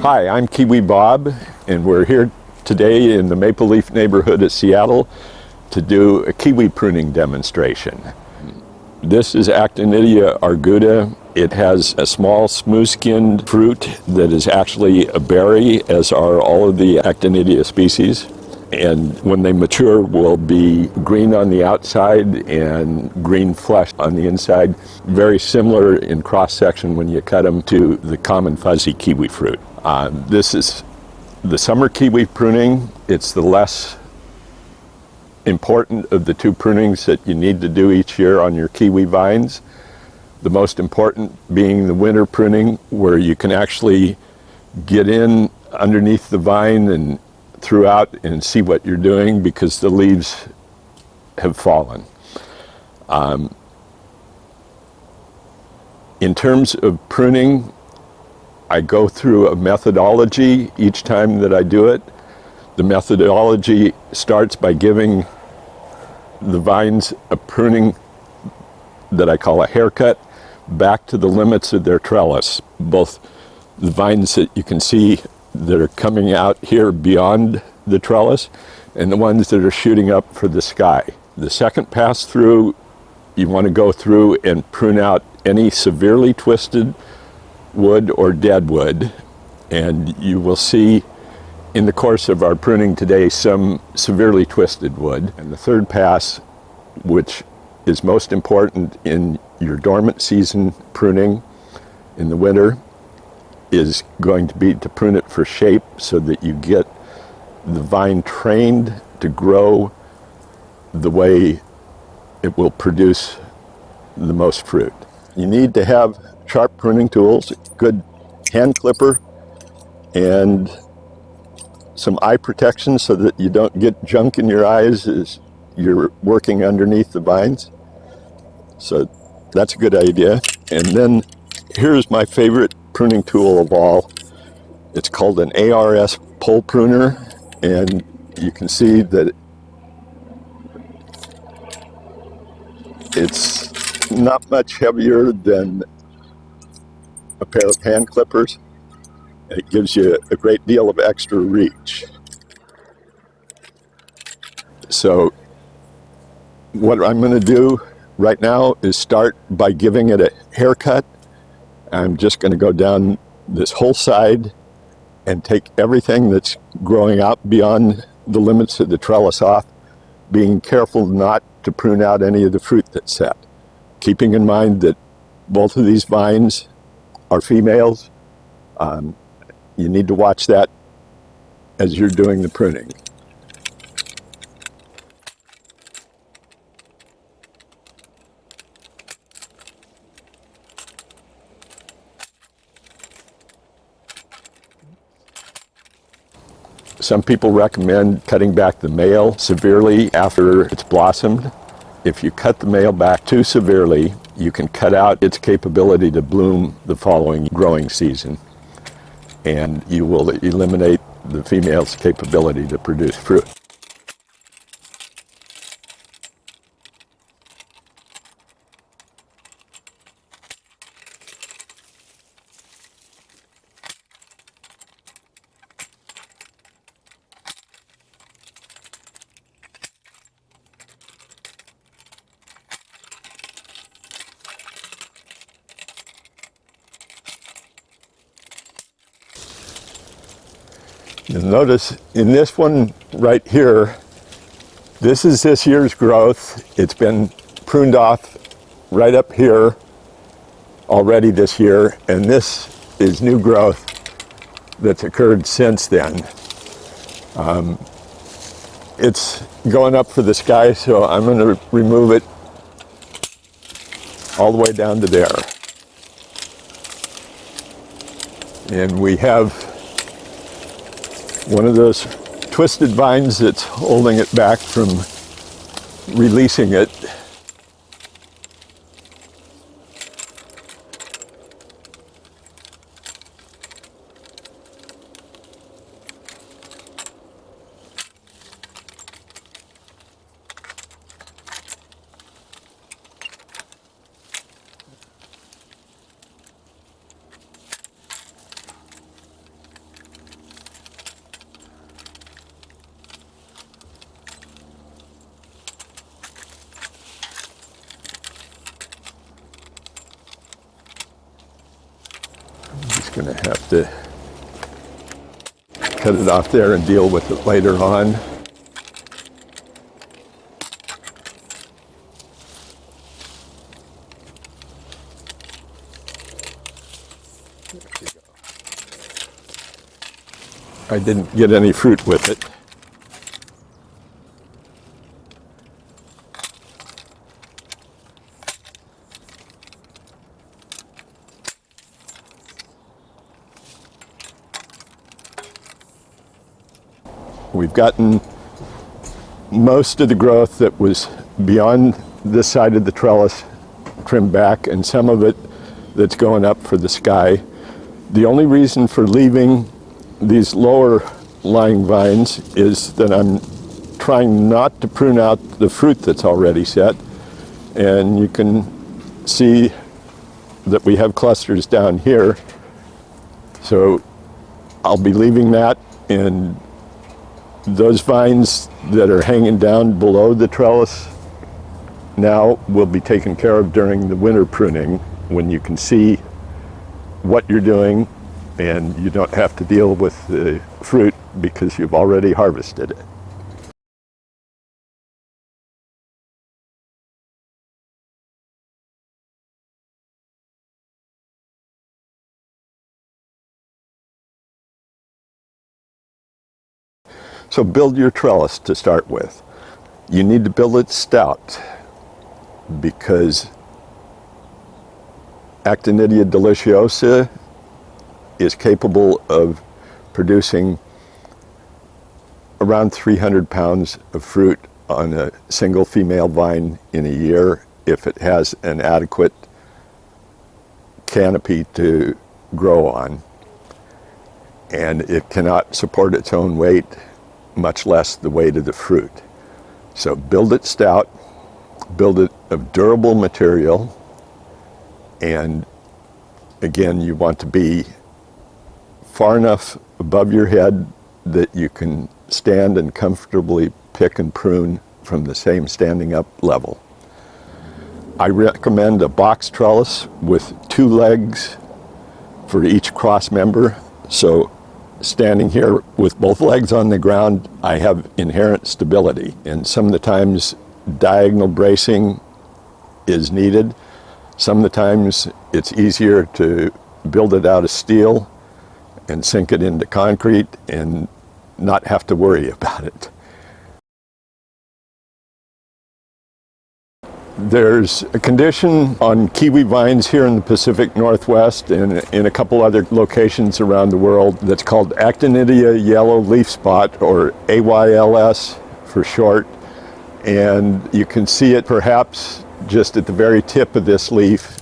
Hi, I'm Kiwibob, and we're here today in the Maple Leaf neighborhood of Seattle to do a kiwi pruning demonstration. This is Actinidia arguta. It has a small smooth-skinned fruit that is actually a berry, as are all of the Actinidia species. And when they mature, will be green on the outside and green flesh on the inside. Very similar in cross-section when you cut them to the common fuzzy kiwi fruit. This is the summer kiwi pruning. It's the less important of the two prunings that you need to do each year on your kiwi vines. The most important being the winter pruning, where you can actually get in underneath the vine and throughout and see what you're doing because the leaves have fallen. In terms of pruning, I go through a methodology each time that I do it. The methodology starts by giving the vines a pruning that I call a haircut back to the limits of their trellis. Both the vines that you can see that are coming out here beyond the trellis and the ones that are shooting up for the sky. The second pass through, you want to go through and prune out any severely twisted wood or dead wood, and you will see in the course of our pruning today some severely twisted wood. And the third pass, which is most important in your dormant season pruning in the winter, is going to be to prune it for shape so that you get the vine trained to grow the way it will produce the most fruit. You need to have sharp pruning tools, good hand clipper, and some eye protection so that you don't get junk in your eyes as you're working underneath the vines. So that's a good idea. And then here's my favorite pruning tool of all. It's called an ARS pole pruner, and you can see that it's not much heavier than a pair of hand clippers. It gives you a great deal of extra reach. So what I'm going to do right now is start by giving it a haircut. I'm just going to go down this whole side and take everything that's growing out beyond the limits of the trellis off, being careful not to prune out any of the fruit that's set. Keeping in mind that both of these vines are females. You need to watch that as you're doing the pruning. Some people recommend cutting back the male severely after it's blossomed. If you cut the male back too severely, you can cut out its capability to bloom the following growing season, and you will eliminate the female's capability to produce fruit. You'll notice in this one right here, this is this year's growth. It's been pruned off right up here already this year, and this is new growth that's occurred since then. It's going up for the sky, so I'm going to remove it all the way down to there. And we have one of those twisted vines that's holding it back from releasing it. gonna have to cut it off there and deal with it later on. I didn't get any fruit with it. We've gotten most of the growth that was beyond this side of the trellis trimmed back, and some of it that's going up for the sky. The only reason for leaving these lower lying vines is that I'm trying not to prune out the fruit that's already set. And you can see that we have clusters down here. So I'll be leaving that, and those vines that are hanging down below the trellis now will be taken care of during the winter pruning, when you can see what you're doing and you don't have to deal with the fruit because you've already harvested it. So build your trellis to start with. You need to build it stout because Actinidia deliciosa is capable of producing around 300 pounds of fruit on a single female vine in a year if it has an adequate canopy to grow on. And it cannot support its own weight, much less the weight of the fruit. So build it stout, build it of durable material, and again, you want to be far enough above your head that you can stand and comfortably pick and prune from the same standing up level. I recommend a box trellis with 2 legs for each cross member. So standing here with both legs on the ground, I have inherent stability, and some of the times diagonal bracing is needed. Some of the times it's easier to build it out of steel and sink it into concrete and not have to worry about it. There's a condition on kiwi vines here in the Pacific Northwest and in a couple other locations around the world that's called Actinidia yellow leaf spot, or AYLS for short. And you can see it perhaps just at the very tip of this leaf